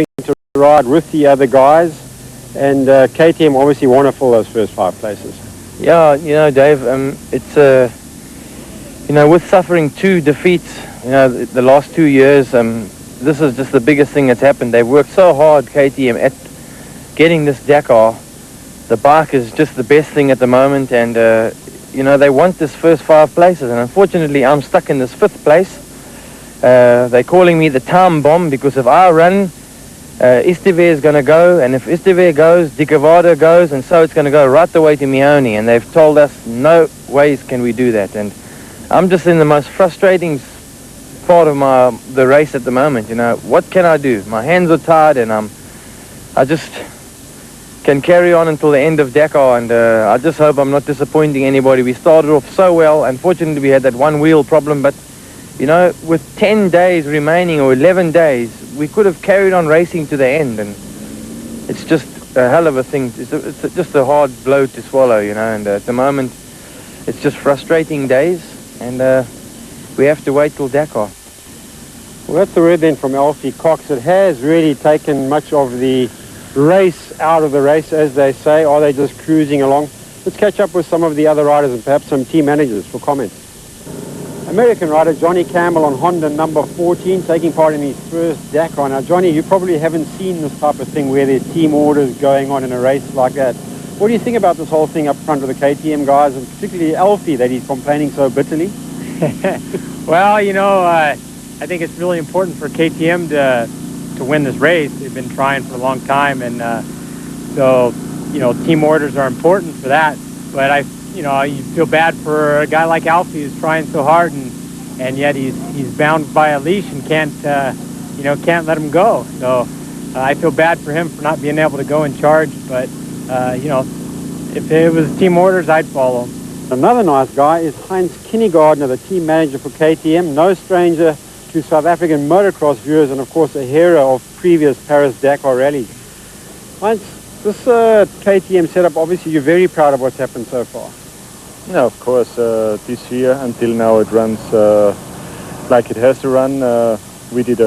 to ride with the other guys, and KTM obviously want to fill those first 5 places. Yeah, Dave, with suffering 2 defeats, the last 2 years, this is just the biggest thing that's happened. They've worked so hard, KTM, at getting this Dakar. The bike is just the best thing at the moment, and they want this first 5 places, and unfortunately I'm stuck in this 5th place. They're calling me the time bomb, because if I run, Esteve is going to go, and if Esteve goes, Dakar goes, and so it's going to go right the way to Mione, and they've told us no ways can we do that. And I'm just in the most frustrating part of the race at the moment. What can I do? My hands are tied, and I just can carry on until the end of Dakar, and I just hope I'm not disappointing anybody. We started off so well. Unfortunately, we had that one wheel problem, but with 10 days remaining, or 11 days, we could have carried on racing to the end, and it's just a hell of a thing. It's just a hard blow to swallow, and at the moment it's just frustrating days, and we have to wait till Dakar. Well, that's the word then from Alfie Cox. It has really taken much of the race out of the race, as they say. Are they just cruising along? Let's catch up with some of the other riders and perhaps some team managers for comments. American rider Johnny Campbell on Honda number 14, taking part in his first Dakar. Now, Johnny, you probably haven't seen this type of thing where there's team orders going on in a race like that. What do you think about this whole thing up front with the KTM guys, and particularly Alfie, that he's complaining so bitterly? Well, I think it's really important for KTM to win this race. They've been trying for a long time, and so team orders are important for that. But you feel bad for a guy like Alfie who's trying so hard, and yet he's bound by a leash and can't let him go. So I feel bad for him for not being able to go in charge. But if it was team orders, I'd follow him. Another nice guy is Heinz Kinnegartner, the team manager for KTM, no stranger to South African motocross viewers, and of course a hero of previous Paris-Dakar rallies. Heinz, this KTM setup, obviously you're very proud of what's happened so far. Yeah, of course, this year until now it runs like it has to run. We did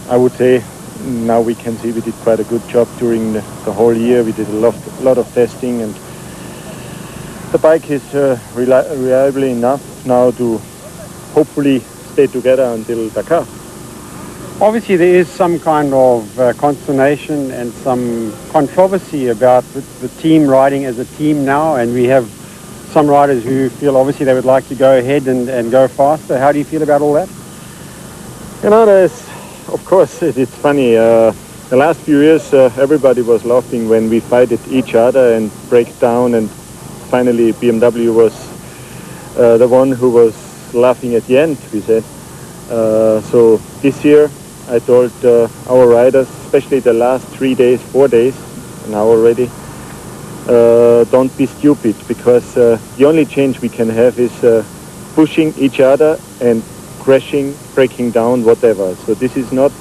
I would say, now we can see we did quite a good job during the whole year. We did a lot of testing, and the bike is reliable enough now to hopefully stay together until Dakar. Obviously there is some kind of consternation and some controversy about the team riding as a team now, and we have some riders who feel obviously they would like to go ahead and go faster. How do you feel about all that? Of course, it's funny. The last few years, everybody was laughing when we fight at each other and break down, and finally BMW was the one who was laughing at the end, we said. So this year, I told our riders, especially the last 3 days, 4 days, now already, don't be stupid, because the only change we can have is pushing each other and crashing, breaking down, whatever. So this is not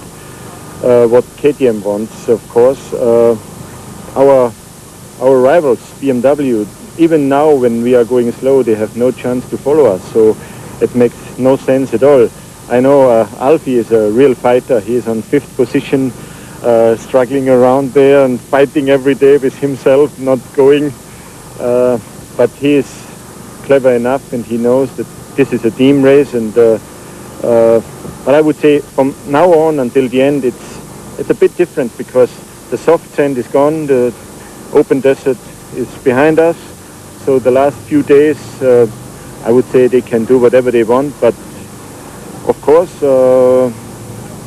what KTM wants, of course. Our rivals, BMW, even now when we are going slow, they have no chance to follow us. So it makes no sense at all. I know Alfie is a real fighter. He is on 5th position, struggling around there and fighting every day with himself, not going. But he is clever enough, and he knows that this is a team race. And but I would say from now on until the end, it's a bit different, because the soft sand is gone, the open desert is behind us. So the last few days, I would say they can do whatever they want. But of course,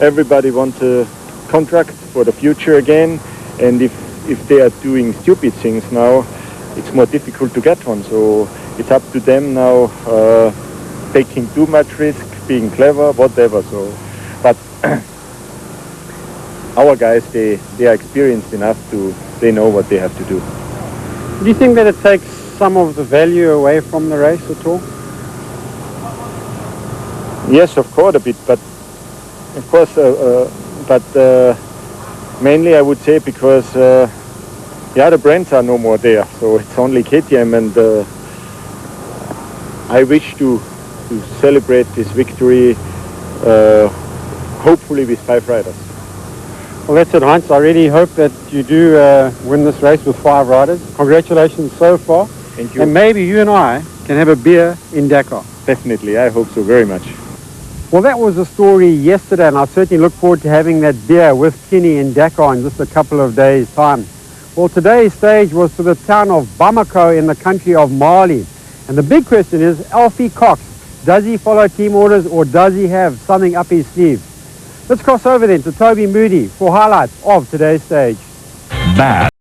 everybody wants a contract for the future again, and if they are doing stupid things now, it's more difficult to get one. So it's up to them now, taking too much risk, being clever, whatever. So, but our guys, they are experienced enough they know what they have to do. Do you think that it takes some of the value away from the race at all? Yes, of course, a bit, but of course, mainly I would say because the other brands are no more there, so it's only KTM, and I wish to celebrate this victory, hopefully with 5 riders. Well, that's it, Heinz. I really hope that you do win this race with 5 riders. Congratulations so far. Thank you. And maybe you and I can have a beer in Dakar. Definitely, I hope so very much. Well, that was the story yesterday, and I certainly look forward to having that beer with Kinney in Dakar in just a couple of days' time. Well, today's stage was to the town of Bamako in the country of Mali. And the big question is, Alfie Cox, does he follow team orders or does he have something up his sleeve? Let's cross over then to Toby Moody for highlights of today's stage. Bad.